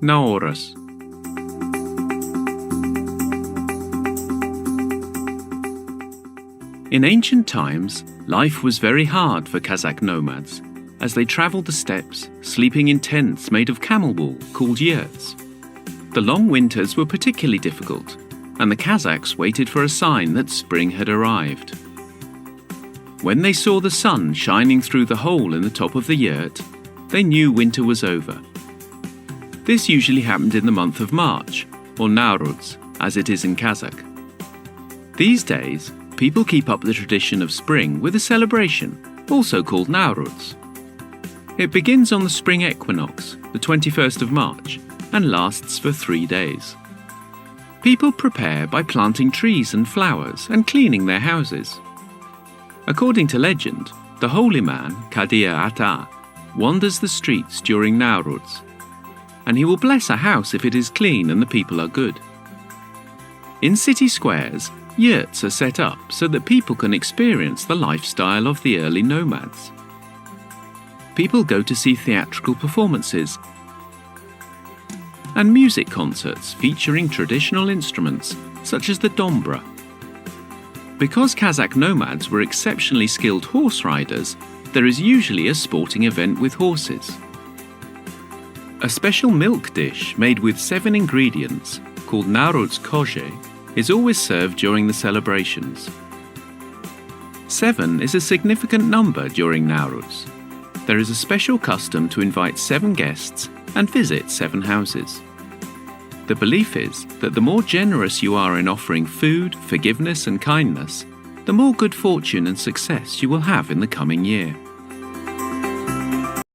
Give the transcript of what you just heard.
Nauryz. In ancient times, life was very hard for Kazakh nomads as they traveled the steppes, sleeping in tents made of camel wool called yurts. The long winters were particularly difficult, and the Kazakhs waited for a sign that spring had arrived. When they saw the sun shining through the hole in the top of the yurt, they knew winter was over. This usually happened in the month of March, or Nauryz, as it is in Kazakh. These days, people keep up the tradition of spring with a celebration, also called Nauryz. It begins on the spring equinox, the 21st of March, and lasts for 3 days. People prepare by planting trees and flowers and cleaning their houses. According to legend, the holy man, Kadir Ata, wanders the streets during Nauryz, and he will bless a house if it is clean and the people are good. In city squares, yurts are set up so that people can experience the lifestyle of the early nomads. People go to see theatrical performances and music concerts featuring traditional instruments such as the dombra. Because Kazakh nomads were exceptionally skilled horse riders, there is usually a sporting event with horses. A special milk dish made with 7 ingredients, called Nauryz kozhe, is always served during the celebrations. 7 is a significant number during Nauryz. There is a special custom to invite 7 guests and visit 7 houses. The belief is that the more generous you are in offering food, forgiveness and kindness, the more good fortune and success you will have in the coming year.